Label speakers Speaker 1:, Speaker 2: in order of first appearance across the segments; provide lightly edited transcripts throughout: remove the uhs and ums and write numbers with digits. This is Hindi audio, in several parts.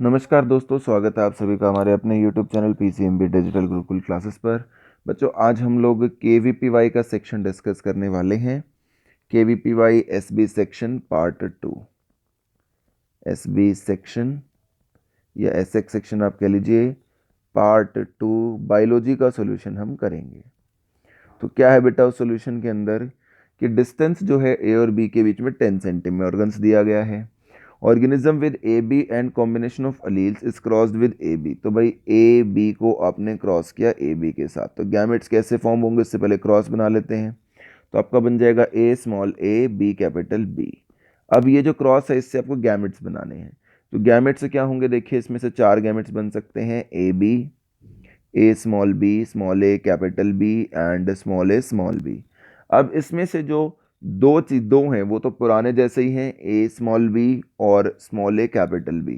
Speaker 1: नमस्कार दोस्तों, स्वागत है आप सभी का हमारे अपने YouTube channel PCMB digital Gurukul classes पर। बच्चों, आज हम लोग KVPY का सेक्शन डिस्कस करने वाले हैं। KVPY SB section part 2। SB section या SX सेक्शन आप कह लीजिए, पार्ट 2 बायोलॉजी का सॉल्यूशन हम करेंगे। तो क्या है बेटा उस सॉल्यूशन के अंदर कि डिस्टेंस जो है A और B के बीच में 10 सेंटीमीटर ऑर्गन्स दिया गया है। Organism with A B and combination of alleles is crossed with A B. तो भाई ए बी को आपने क्रॉस किया ए बी के साथ, तो गैमेट्स कैसे फॉर्म होंगे इससे पहले क्रॉस बना लेते हैं। तो आपका बन जाएगा A small A B capital B. अब ये जो क्रॉस है इससे आपको गैमेट्स बनाने हैं। तो गैमेट्स क्या होंगे, देखिए इसमें से 4 गैमेट्स बन सकते हैं, A small A capital B and small A small B. अब इसमें से जो दो हैं वो तो पुराने जैसे ही हैं, ए स्मॉल बी और स्मॉल ए कैपिटल बी।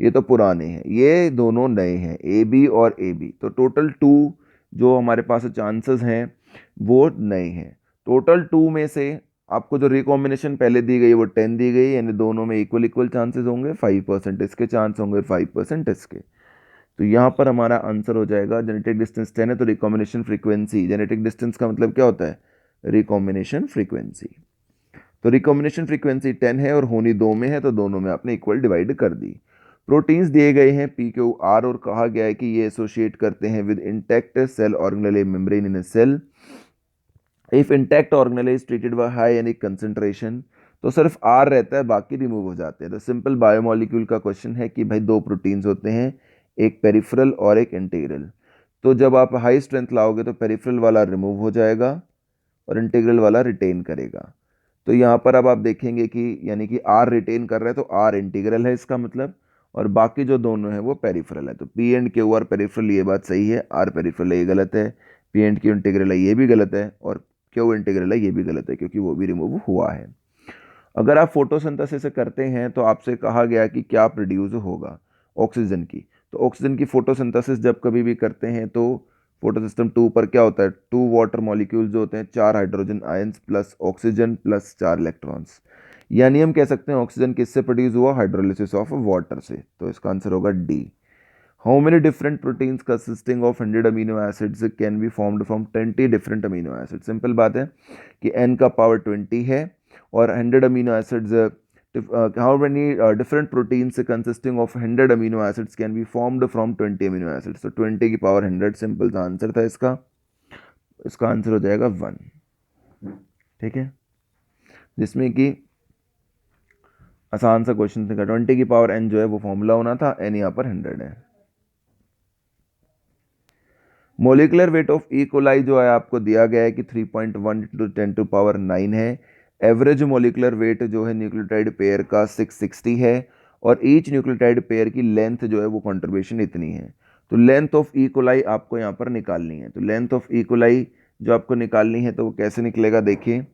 Speaker 1: ये तो पुराने हैं, ये दोनों नए हैं, ए बी और ए बी। तो टोटल 2 जो हमारे पास चांसेस हैं वो नए हैं। टोटल 2 में से आपको जो रिकॉम्बिनेशन पहले दी गई वो 10 दी गई, यानी दोनों में इक्वल इक्वल चांसेस होंगे, 5% इसके चांस होंगे, 5% इसके। तो यहाँ पर हमारा आंसर हो जाएगा जेनेटिक डिस्टेंस 10 है तो रिकॉम्बिनेशन फ्रीक्वेंसी, जेनेटिक डिस्टेंस का मतलब क्या होता है, रिकॉम्बिनेशन फ्रीक्वेंसी। तो रिकॉम्बिनेशन फ्रीक्वेंसी 10 है और होनी 2 में है, तो दोनों में आपने इक्वल डिवाइड कर दी। प्रोटीन्स दिए गए हैं पी क्यू आर और कहा गया है कि ये एसोसिएट करते हैं with intact cell organelle membrane in a cell. If intact organelle is treated by high ionic concentration, तो सिर्फ आर रहता है, बाकी रिमूव हो जाते हैं। तो सिंपल बायोमोलिक्यूल का क्वेश्चन है कि भाई 2 प्रोटीन्स होते हैं, एक पेरिफेरल और एक इंटीग्रल। तो जब आप हाई स्ट्रेंथ लाओगे तो पेरिफेरल वाला रिमूव हो जाएगा और इंटीग्रल वाला रिटेन करेगा। तो यहाँ पर अब आप देखेंगे कि यानी कि आर रिटेन कर रहा है तो आर इंटीग्रल है इसका मतलब, और बाकी जो दोनों है वो पेरिफेरल है। तो P and Q R peripheral, ये बात सही है, आर पेरिफेरल है ये गलत है, पी एंड क्यू इंटीग्रल है ये भी गलत है, और क्यू इंटीग्रल है ये भी गलत है क्योंकि वो भी रिमूव हुआ है। अगर आप फोटोसिंथेसिस से करते हैं तो आपसे कहा गया कि क्या प्रोड्यूस होगा, ऑक्सीजन की। तो ऑक्सीजन की फोटोसिंथेसिस जब कभी भी करते हैं तो फोटो सिस्टम 2 पर क्या होता है, 2 वाटर मॉलिक्यूल्स जो होते हैं, 4 hydrogen ions plus oxygen plus 4 electrons. यानी हम कह सकते हैं ऑक्सीजन किससे प्रोड्यूस हुआ, हाइड्रोलिसिस ऑफ वाटर से। तो इसका आंसर होगा D. How many different proteins consisting of 100 amino acids can be formed from 20 different amino acid. Simple बात है कि n का पावर 20 है और 100 amino acids, how many different proteins consisting of 100 amino acids can be formed from 20 amino acids। तो 20 की पावर 100 सिंपल सा आंसर था इसका। इसका आंसर हो जाएगा 1। ठीक है, जिसमें कि आसान सा क्वेश्चन था, 20 की पावर n जो है वो फॉर्मूला होना था, n यहाँ पर 100 है। Molecular weight of E coli जो है आपको दिया गया है कि 3.1 × 10⁹ है। एवरेज मोलिकुलर वेट जो है न्यूक्लियोटाइड पेयर का 660 है, और ईच न्यूक्लियोटाइड पेयर की लेंथ जो है वो कंट्रीब्यूशन इतनी है। तो लेंथ ऑफ ई कोलाई आपको यहाँ पर निकालनी है। तो लेंथ ऑफ ई कोलाई जो आपको निकालनी है तो वो कैसे निकलेगा, देखिए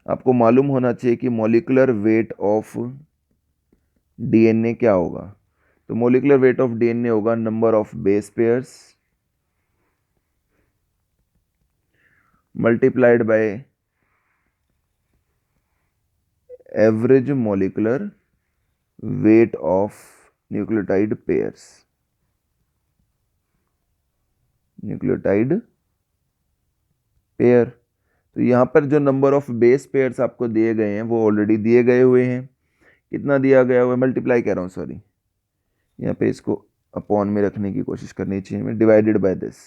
Speaker 1: आपको मालूम होना चाहिए कि मोलिकुलर वेट ऑफ डीएनए क्या होगा। तो मोलिकुलर वेट ऑफ डीएनए होगा number of base pairs multiplied by average molecular weight of nucleotide pairs. Nucleotide pair, तो यहाँ पर जो नंबर ऑफ बेस पेयर्स आपको दिए गए हैं वो ऑलरेडी दिए गए हुए हैं। कितना दिया गया हुआ है, मल्टीप्लाई कह रहा हूँ सॉरी, यहाँ पे इसको अपॉन में रखने की कोशिश करनी चाहिए हमें, डिवाइडेड बाय दिस।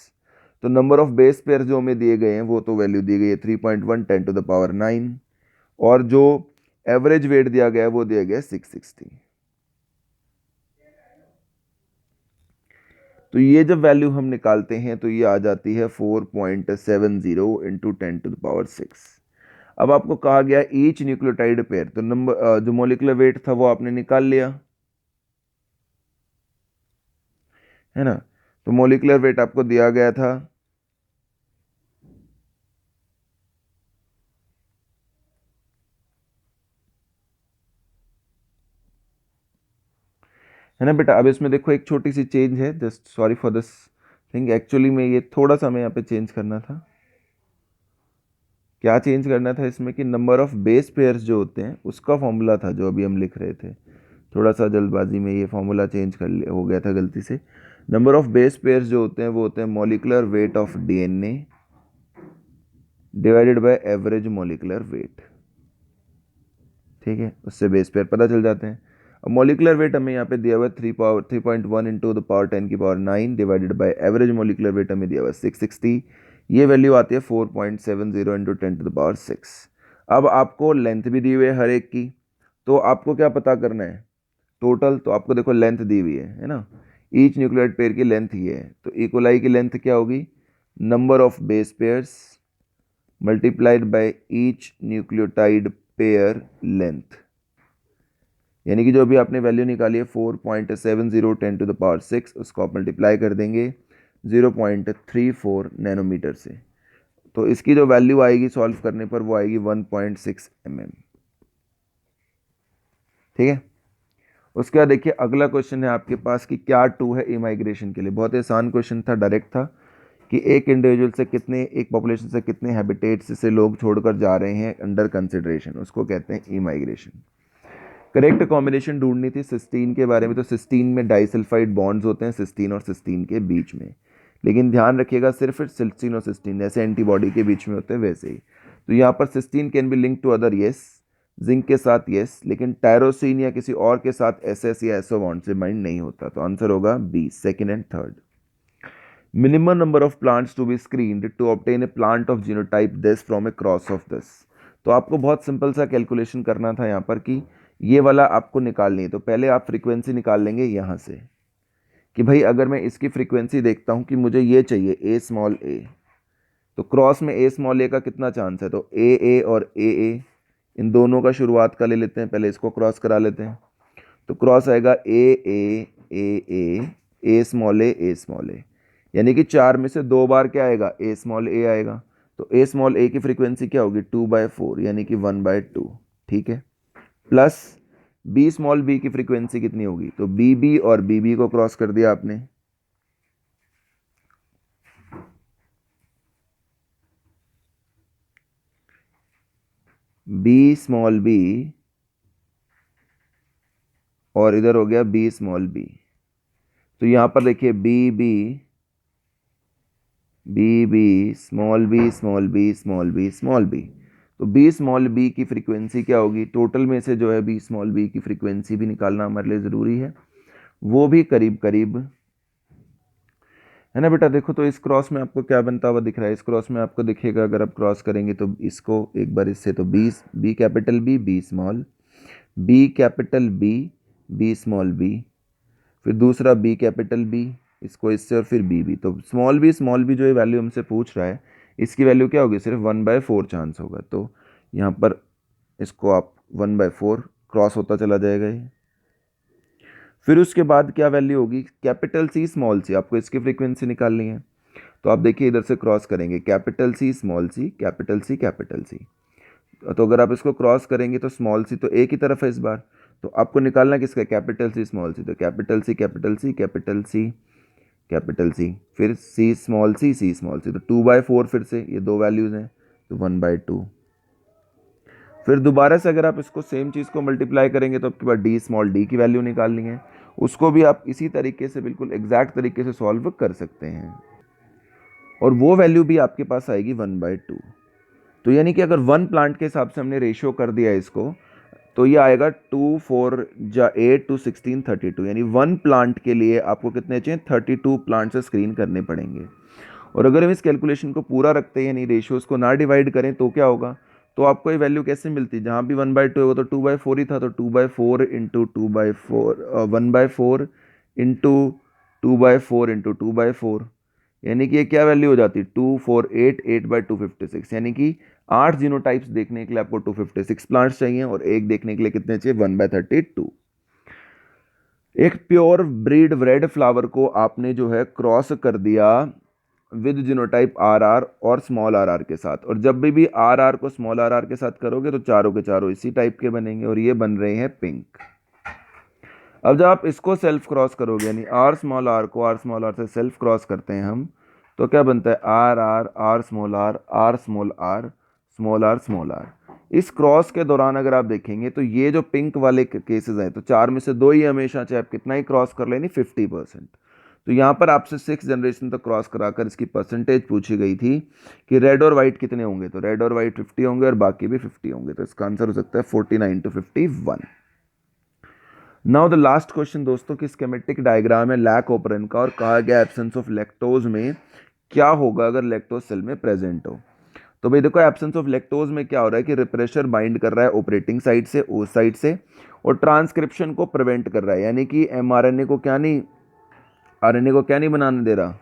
Speaker 1: तो नंबर ऑफ बेस पेयर जो हमें दिए गए हैं वो तो वैल्यू दी गई है 3.1 10⁹ और जो एवरेज वेट दिया गया है वो दिया गया है 660। तो ये जब वैल्यू हम निकालते हैं तो ये आ जाती है 4.70 इंटू 10⁶। अब आपको कहा गया ईच न्यूक्लियोटाइड पेयर, तो नंबर जो मोलिकुलर वेट था वो आपने निकाल लिया है ना। तो मोलिकुलर वेट आपको दिया गया था है ना बेटा। अब इसमें देखो एक छोटी सी चेंज है, just sorry for this thing, actually में ये थोड़ा सा हमें यहाँ पे चेंज करना था। क्या चेंज करना था इसमें कि नंबर ऑफ बेस पेयर्स जो होते हैं उसका फॉर्मूला था जो अभी हम लिख रहे थे, थोड़ा सा जल्दबाजी में ये फॉर्मूला चेंज हो गया था गलती से। नंबर ऑफ बेस पेयर्स जो होते हैं वो होते हैं molecular weight of DNA divided by average molecular weight. ठीक है, उससे बेस पेयर पता चल जाते हैं। अब मॉलिकुलर वेट हमें यहाँ पे दिया हुआ है 3.1 इंटू द पावर 10 की power 9 divided by average molecular weight हमें दिया हुआ है 660। ये वैल्यू आती है 4.70 इंटू 10 टू द पावर 6। अब आपको लेंथ भी दी हुई है हर एक की, तो आपको क्या पता करना है टोटल। तो आपको देखो लेंथ दी हुई है ना, ईच न्यूक्लियोटाइड पेयर की लेंथ ये है, तो इकोलाई की लेंथ क्या होगी, number of base pairs multiplied by each nucleotide pair length. यानी कि जो भी आपने वैल्यू निकाली है 4.70 10 टू द पावर 6, उसको आप मल्टीप्लाई कर देंगे 0.34 नैनोमीटर से, तो इसकी जो वैल्यू आएगी सॉल्व करने पर वो आएगी 1.6 mm। ठीक है, उसके बाद देखिए अगला क्वेश्चन है आपके पास कि क्या 2 है इमाइग्रेशन के लिए। बहुत ही आसान क्वेश्चन था, डायरेक्ट था कि एक इंडिविजुअल से कितने, एक पॉपुलेशन से कितने हैबिटेट्स से लोग छोड़कर जा रहे हैं अंडर कंसिडरेशन, उसको कहते हैं इमाइग्रेशन। करेक्ट कॉम्बिनेशन ढूंढनी थी सिस्टीन के बारे में, तो सिस्टीन में डाइसल्फाइड बॉन्ड्स होते हैं सिस्टीन और सिस्टीन के बीच में, लेकिन ध्यान रखिएगा सिर्फ सिस्टीन और सिस्टीन जैसे एंटीबॉडी के बीच में होते हैं वैसे ही। तो यहाँ पर cysteine can be link to other, yes, zinc के साथ यस, लेकिन टायरोसिन या किसी और के साथ एसएस या एसओ बॉन्ड से बाइंड नहीं होता, तो आंसर होगा B, second and third. Minimum number of plants to be screened to obtain a plant of genotype this from a cross of this. तो आपको बहुत सिंपल सा कैलकुलेशन करना था यहाँ पर कि ये वाला आपको निकालनी है। तो पहले आप फ्रीक्वेंसी निकाल लेंगे यहाँ से कि भाई अगर मैं इसकी फ्रीक्वेंसी देखता हूँ कि मुझे ये चाहिए ए स्मॉल ए, तो क्रॉस में ए स्मॉल ए का कितना चांस है, तो ए और ए इन दोनों का शुरुआत का ले लेते हैं, पहले इसको क्रॉस करा लेते हैं। तो क्रॉस आएगा ए स्मॉल ए स्मॉल ए, यानी कि 4 में से 2 बार क्या आएगा, ए स्मॉल ए आएगा। तो ए स्मॉल ए की फ्रीक्वेंसी क्या होगी 2/4 यानी कि 1/2। ठीक है, प्लस बी स्मॉल बी की फ्रीक्वेंसी कितनी होगी, तो बी और बी को क्रॉस कर दिया आपने, बी स्मॉल बी और इधर हो गया बी स्मॉल बी। तो यहां पर देखिए B small B small B small B small B, तो बी स्मॉल बी की फ्रीक्वेंसी क्या होगी, टोटल में से जो है बी स्मॉल बी की फ्रीक्वेंसी भी निकालना हमारे लिए ज़रूरी है, वो भी करीब करीब है ना बेटा। देखो तो इस क्रॉस में आपको क्या बनता हुआ दिख रहा है, इस क्रॉस में आपको दिखेगा अगर आप क्रॉस करेंगे तो इसको एक बार इससे, तो B capital B small B capital B small B, फिर दूसरा बी कैपिटल बी, इसको इससे, और फिर बी। तो स्मॉल बी जो ये वैल्यू हमसे पूछ रहा है इसकी वैल्यू क्या होगी, सिर्फ 1/4 चांस होगा। तो यहाँ पर इसको आप 1/4 क्रॉस होता चला जाएगा ये। फिर उसके बाद क्या वैल्यू होगी, कैपिटल सी स्मॉल सी, आपको इसकी फ्रीक्वेंसी निकालनी है। तो आप देखिए इधर से क्रॉस करेंगे कैपिटल सी स्मॉल सी कैपिटल सी कैपिटल सी, तो अगर आप इसको क्रॉस करेंगे तो स्मॉल सी तो एक ही तरफ है इस बार, तो आपको निकालना किसका, कैपिटल सी स्मॉल सी, तो capital C capital C capital C capital C, फिर सी स्मॉल सी, तो 2/4 फिर से ये दो वैल्यूज़ हैं, तो 1/2। फिर दोबारा से अगर आप इसको सेम चीज़ को मल्टीप्लाई करेंगे तो आपके पास डी स्मॉल डी की वैल्यू निकालनी है, उसको भी आप इसी तरीके से बिल्कुल एग्जैक्ट तरीके से सॉल्व कर सकते हैं, और वो वैल्यू भी आपके पास आएगी 1/2। तो यानी कि अगर 1 प्लांट के हिसाब से हमने रेशियो कर दिया इसको, तो ये आएगा 2 4 जा 8 2 16 32, यानी 1 प्लांट के लिए आपको कितने चाहिए, 32 प्लांट से स्क्रीन करने पड़ेंगे। और अगर हम इस कैलकुलेशन को पूरा रखते हैं यानी रेशियोज को ना डिवाइड करें तो क्या होगा, तो आपको ये वैल्यू कैसे मिलती, जहाँ भी 1/2 होगा तो 2/4 ही था, तो 2/4 इंटू 2/4 1/4 इंटू 2/4 इंटू 2/4, यानी कि ये क्या वैल्यू हो जाती है 248 8/2 56, यानी कि 8 जीनोटाइप्स देखने के लिए आपको 256 प्लांट्स चाहिए, और एक देखने के लिए कितने चाहिए 1/32। एक प्योर ब्रीड रेड फ्लावर को आपने जो है क्रॉस कर दिया विद जीनोटाइप RR और स्मॉल RR के साथ, और जब भी RR को स्मॉल RR के साथ करोगे तो चारों के चारों इसी टाइप के बनेंगे, और ये बन रहे हैं पिंक। अब जब आप इसको सेल्फ क्रॉस करोगे यानी R स्मॉल R को R स्मॉल R से सेल्फ क्रॉस करते हैं हम, तो क्या बनता है RR R small R R small R small R small R, इस क्रॉस के दौरान अगर आप देखेंगे तो ये जो पिंक वाले केसेस हैं, तो 4 में से 2 ही हमेशा, चाहे आप कितना ही क्रॉस कर लें, 50%। तो यहाँ पर आपसे 6 जनरेशन तक क्रॉस कराकर इसकी परसेंटेज पूछी गई थी कि रेड और वाइट कितने होंगे, तो रेड और वाइट 50 होंगे और बाकी भी 50 होंगे। तो इसका आंसर हो सकता है 49 to 51। Now the last question दोस्तों की स्कीमेटिक डायग्राम है लैक ऑपरेंट का, और कहा गया एब्सेंस ऑफ लैक्टोज में क्या होगा अगर लैक्टोज सेल में प्रेजेंट हो। तो भाई देखो, एब्सेंस ऑफ लैक्टोज में क्या हो रहा है कि रिप्रेशर बाइंड कर रहा है ऑपरेटिंग साइट से, ओस साइट से, और ट्रांसक्रिप्शन को प्रिवेंट कर रहा है, यानी कि एमआरएनए को क्या नहीं, आरएनए को क्या नहीं बनाने दे रहा,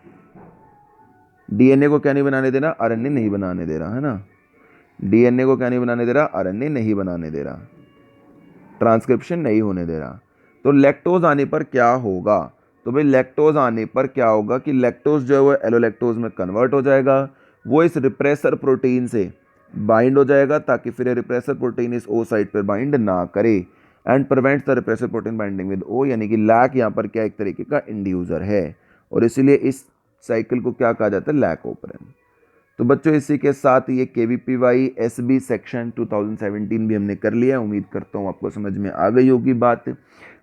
Speaker 1: डीएनए को क्या नहीं बनाने दे रहा, आरएनए नहीं बनाने दे रहा, है ना। डीएनए को क्या नहीं बनाने दे रहा, आरएनए नहीं बनाने दे रहा, ट्रांसक्रिप्शन नहीं होने दे रहा। तो लैक्टोज आने पर क्या होगा, तो भाई लैक्टोज आने पर क्या होगा कि लैक्टोज जो है वो एलोलैक्टोज में कन्वर्ट हो जाएगा, वो इस रिप्रेसर प्रोटीन से बाइंड हो जाएगा ताकि फिर रिप्रेसर प्रोटीन इस ओ साइट पर बाइंड ना करे, and prevents the repressor protein binding with O, यानी कि लैक यहाँ पर क्या एक तरीके का इंड्यूसर है, और इसीलिए इस साइकिल को क्या कहा जाता है, लैक ऑपरेंट। तो बच्चों इसी के साथ ये KVPY SB सेक्शन 2017 भी हमने कर लिया है। उम्मीद करता हूँ आपको समझ में आ गई होगी बात।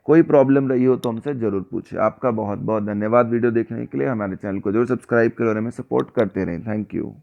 Speaker 1: कोई प्रॉब्लम रही हो तो हमसे ज़रूर पूछे। आपका बहुत बहुत धन्यवाद वीडियो देखने के लिए। हमारे चैनल को जरूर सब्सक्राइब करें और हमें सपोर्ट करते रहें। Thank you.